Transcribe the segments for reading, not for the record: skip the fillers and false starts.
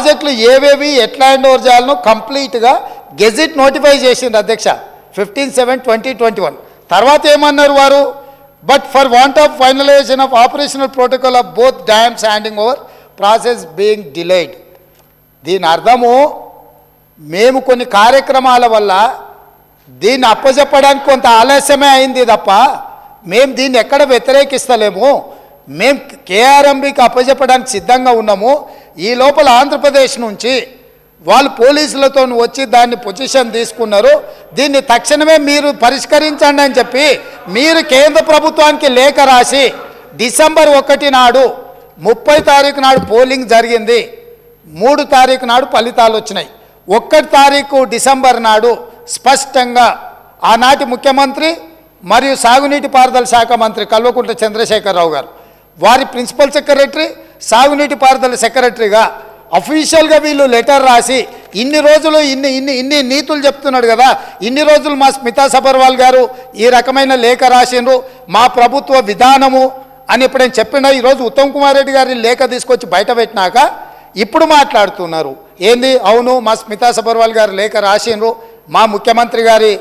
ప్రాజెక్టులు ఏవేవి ఎట్లా హ్యాండ్ ఓవర్ చేయాలనో కంప్లీట్గా గెజిట్ నోటిఫై చేసింది అధ్యక్ష 15/7/2021. తర్వాత ఏమన్నారు వారు, but for want of finalisation of operational protocol of both dams handing over process being delayed. దీని అర్థము మేము కొన్ని కార్యక్రమాల వల్ల దీన్ని అప్పచెప్పడానికి కొంత ఆలస్యమే అయింది తప్ప మేము దీన్ని ఎక్కడ వ్యతిరేకిస్తలేము. మేము కేఆర్ఎంబీకి అప్పచెప్పడానికి సిద్ధంగా ఉన్నాము. ఈ లోపల ఆంధ్రప్రదేశ్ నుంచి వాళ్ళు పోలీసులతో వచ్చి దాన్ని పొజిషన్ తీసుకున్నారు. దీన్ని తక్షణమే మీరు పరిష్కరించండి అని చెప్పి మీరు కేంద్ర ప్రభుత్వానికి లేఖ రాసి డిసెంబర్ 1 నాడు 30 తారీఖు నాడు పోలింగ్ జరిగింది. 3 తారీఖు నాడు ఫలితాలు వచ్చినాయి. 1 తారీఖు డిసెంబర్ నాడు స్పష్టంగా ఆనాటి ముఖ్యమంత్రి మరియు సాగునీటి పారుదల శాఖ మంత్రి కల్వకుంట్ల చంద్రశేఖరరావు గారు వారి ప్రిన్సిపల్ సెక్రటరీ సాగునీటి పారుదల సెక్రటరీగా అఫీషియల్గా వీళ్ళు లెటర్ రాసి ఇన్ని రోజులు ఇన్ని నీతులు చెప్తున్నాడు కదా, ఇన్ని రోజులు మా స్మితా సబర్వాల్ గారు ఈ రకమైన లేఖ రాసిండ్రు మా ప్రభుత్వ విధానము అని ఎప్పుడైనా చెప్పినా ఈరోజు ఉత్తమ్ కుమార్ రెడ్డి గారిని లేఖ తీసుకొచ్చి బయట పెట్టినాక ఇప్పుడు మాట్లాడుతున్నారు ఏంది, అవును మా స్మితా సబర్వాల్ గారు లేఖ రాసిండ్రు మా ముఖ్యమంత్రి గారి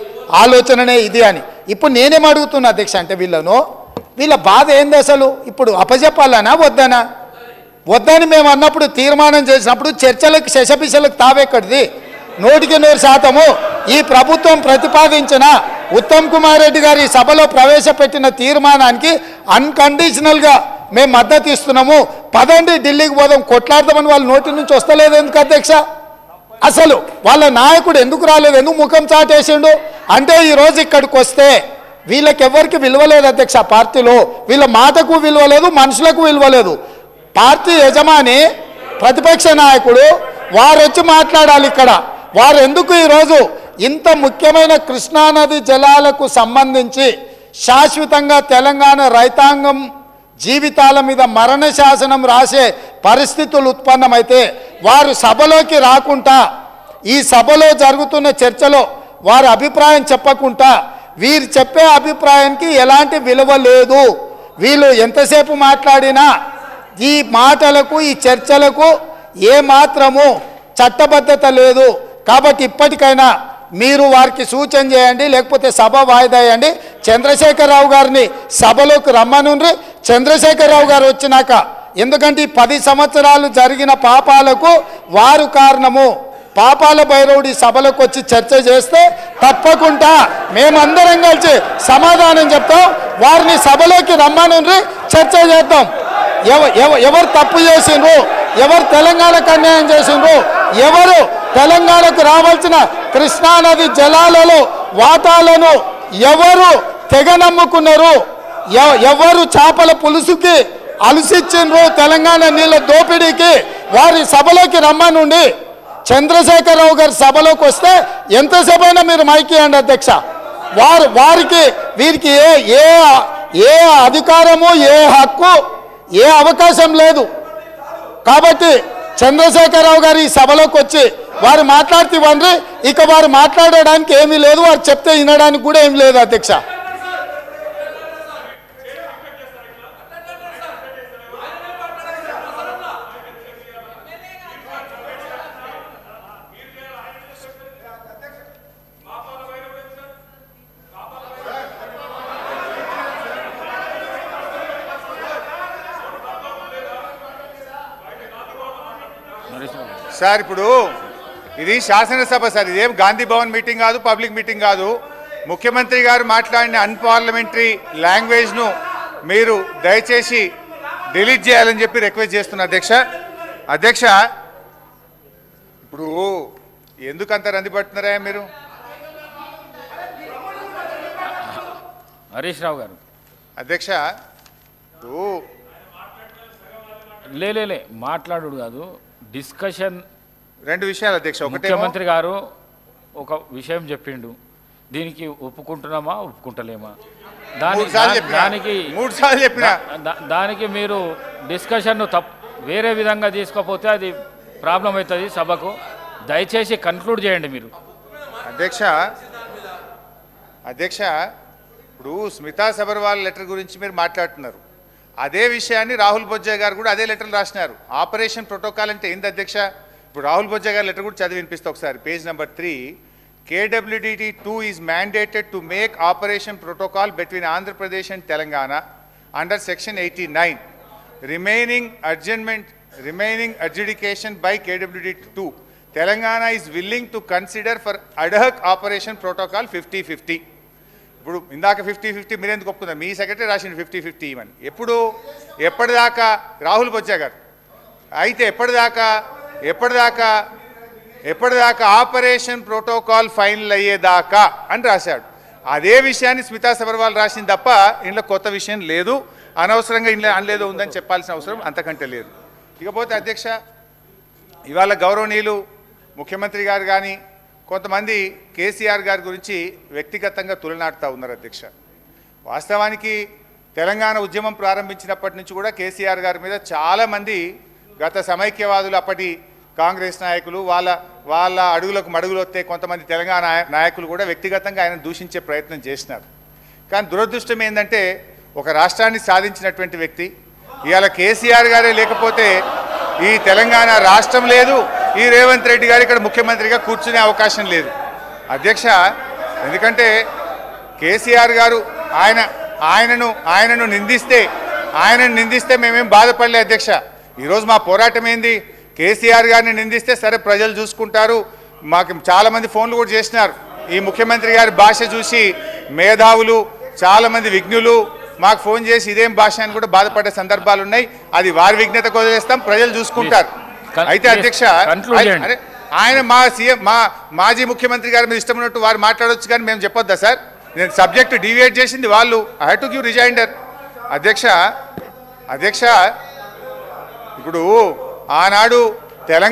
ఆలోచననే ఇది అని. ఇప్పుడు నేనేం అడుగుతున్నా అధ్యక్ష అంటే వీళ్ళ బాధ ఏంది అసలు, ఇప్పుడు అప్పచెప్పాలనా వద్దని మేము అన్నప్పుడు తీర్మానం చేసినప్పుడు చర్చలకు శశపిశలకు తావెక్కడిది. 100% ఈ ప్రభుత్వం ప్రతిపాదించిన ఉత్తమ్ కుమార్ రెడ్డి గారి సభలో ప్రవేశపెట్టిన తీర్మానానికి అన్కండిషనల్గా మేము మద్దతు ఇస్తున్నాము. పదండి ఢిల్లీకి పోదాం కొట్లాడదామని వాళ్ళ నోటి నుంచి వస్తలేదు ఎందుకు అధ్యక్ష? అసలు వాళ్ళ నాయకుడు ఎందుకు రాలేదు, ఎందుకు ముఖం చాటేసిండు అంటే ఈరోజు ఇక్కడికి వస్తే వీళ్ళకెవ్వరికి విలువ లేదు అధ్యక్ష. పార్టీలో వీళ్ళ మాటకు విలువ లేదు, మనుషులకు విలువ లేదు. పార్టీ యజమాని ప్రతిపక్ష నాయకుడు వారు వచ్చి మాట్లాడాలి ఇక్కడ. వారు ఎందుకు ఈరోజు ఇంత ముఖ్యమైన కృష్ణానది జలాలకు సంబంధించి శాశ్వతంగా తెలంగాణ రైతాంగం జీవితాల మీద మరణ శాసనం రాసే పరిస్థితులు ఉత్పన్నమైతే వారు సభలోకి రాకుండా ఈ సభలో జరుగుతున్న చర్చలో వారి అభిప్రాయం చెప్పకుండా వీరు చెప్పే అభిప్రాయానికి ఎలాంటి విలువ లేదు. వీళ్ళు ఎంతసేపు మాట్లాడినా ఈ మాటలకు ఈ చర్చలకు ఏమాత్రము చట్టబద్ధత లేదు. కాబట్టి ఇప్పటికైనా మీరు వారికి సూచన చేయండి, లేకపోతే సభ వాయిదా వేయండి. చంద్రశేఖరరావు గారిని సభలోకి రమ్మనుండ్రి. చంద్రశేఖరరావు గారు వచ్చినాక, ఎందుకంటే 10 సంవత్సరాలు జరిగిన పాపాలకు వారు కారణము. పాపాల భైరవుడి సభలకు వచ్చి చర్చ చేస్తే తప్పకుండా మేమందరం కలిసి సమాధానం చెప్తాం. వారిని సభలోకి రమ్మనుండ్రి, చర్చ చేద్దాం. ఎవరు తప్పు చేసిండ్రు, ఎవరు తెలంగాణకు అన్యాయం చేసిండ్రు, ఎవరు తెలంగాణకు రావాల్సిన కృష్ణానది జలాలలో వాటాలను ఎవరు తెగ నమ్ముకున్నారు, ఎవరు చేపల పులుసుకి అలసిచ్చిండ్రు వారి నీళ్ళ దోపిడీకి వారి సభలోకి రమ్మనుండి. చంద్రశేఖరరావు గారి సభలోకి వస్తే ఎంతసేపైనా మీరు మైక్ ఇవ్వండి అధ్యక్ష. వారికి వీరికి ఏ అధికారము, ఏ హక్కు, ఏ అవకాశం లేదు. కాబట్టి చంద్రశేఖరరావు గారు ఈ సభలోకి వచ్చి వారు మాట్లాడితే ఇవ్వండి. ఇక వారు మాట్లాడడానికి ఏమీ లేదు, వారు చెప్తే వినడానికి కూడా ఏం లేదు అధ్యక్ష. సార్ ఇప్పుడు ఇది శాసనసభ సార్, ఇదేం గాంధీ భవన్ మీటింగ్ కాదు, పబ్లిక్ మీటింగ్ కాదు. ముఖ్యమంత్రి గారు మాట్లాడిన అన్పార్లమెంటరీ లాంగ్వేజ్ను మీరు దయచేసి డిలీట్ చేయాలని చెప్పి రిక్వెస్ట్ చేస్తున్నా అధ్యక్ష. ఇప్పుడు ఎందుకంత రంది పడుతున్నారా మీరు? హరీష్ రావు గారు అధ్యక్ష లే మాట్లాడు కాదు, డిస్కషన్ 2 విషయాలు అధ్యక్ష. ముఖ్యమంత్రి గారు ఒక విషయం చెప్పిండు, దీనికి ఒప్పుకుంటున్నామా ఒప్పుకుంటలేమా, దానికి మీరు డిస్కషన్ వేరే విధంగా తీసుకోకపోతే అది ప్రాబ్లం అవుతుంది సభకు. దయచేసి కన్క్లూడ్ చేయండి మీరు. అధ్యక్ష ఇప్పుడు స్మితా సబర్వాల్ లెటర్ గురించి మీరు మాట్లాడుతున్నారు. అదే విషయాన్ని రాహుల్ బొజ్జా గారు కూడా అదే లెటర్లు రాసినారు. ఆపరేషన్ ప్రోటోకాల్ అంటే ఏంది అధ్యక్ష? ఇప్పుడు రాహుల్ బొజ్జా గారి లెటర్ కూడా చదివి వినిపిస్తే ఒకసారి page number 3 KWDT 2 is mandated to make operation protocol between Andhra Pradesh and Telangana under section 89 remaining adjudication by KWDT 2 Telangana is willing to consider for ad hoc operation protocol 50-50 ఇప్పుడు ఇందాక 50-50 మీరు ఎందుకు ఒప్పుకున్నారు మీ secretary రాసింది 50-50 ఇవని ఎప్పటిదాకా రాహుల్ బొజ్జా గారు అయితే ఎప్పటిదాకా ఆపరేషన్ ప్రోటోకాల్ ఫైనల్ అయ్యేదాకా అని రాశాడు అదే విషయాన్ని స్మితా సబర్వాల్ రాసింది తప్ప ఇంట్లో కొత్త విషయం లేదు అనవసరంగా ఇంట్లో అనలేదో ఉందని చెప్పాల్సిన అవసరం అంతకంటే లేదు ఇకపోతే అధ్యక్ష ఇవాళ గౌరవనీయులు ముఖ్యమంత్రి గారు కానీ కొంతమంది కేసీఆర్ గారి గురించి వ్యక్తిగతంగా తులనాడుతూ ఉన్నారు అధ్యక్ష వాస్తవానికి తెలంగాణ ఉద్యమం ప్రారంభించినప్పటి నుంచి కూడా కేసీఆర్ గారి మీద చాలామంది గత సమైక్యవాదులు అప్పటి కాంగ్రెస్ నాయకులు వాళ్ళ అడుగులకు మడుగులు వస్తే కొంతమంది తెలంగాణ నాయకులు కూడా వ్యక్తిగతంగా ఆయన దూషించే ప్రయత్నం చేసినారు కానీ దురదృష్టం ఏంటంటే ఒక రాష్ట్రాన్ని సాధించినటువంటి వ్యక్తి ఇవాళ కేసీఆర్ గారే లేకపోతే ఈ తెలంగాణ రాష్ట్రం లేదు ఈ రేవంత్ రెడ్డి గారు ఇక్కడ ముఖ్యమంత్రిగా కూర్చునే అవకాశం లేదు అధ్యక్ష ఎందుకంటే కేసీఆర్ గారు ఆయనను నిందిస్తే మేమేం బాధపడలే అధ్యక్ష ఈరోజు మా పోరాటం ఏంది కేసీఆర్ గారిని నిందిస్తే సరే ప్రజలు చూసుకుంటారు మాకు చాలామంది ఫోన్లు కూడా చేసినారు ఈ ముఖ్యమంత్రి గారి భాష చూసి మేధావులు చాలామంది విఘ్నులు మాకు ఫోన్ చేసి ఇదేం భాష అని కూడా బాధపడే సందర్భాలు ఉన్నాయి అది వారి విఘ్నతకు వదిలేస్తాం ప్రజలు చూసుకుంటారు అయితే అధ్యక్ష ఆయన మాజీ ముఖ్యమంత్రి గారి మీద ఇష్టం ఉన్నట్టు వారు మాట్లాడవచ్చు కానీ మేము చెప్పొద్దా సార్ నేను సబ్జెక్టు డివియేట్ చేసింది వాళ్ళు I have to give rejoinder అధ్యక్ష ఇప్పుడు ఆనాడు తెలంగాణ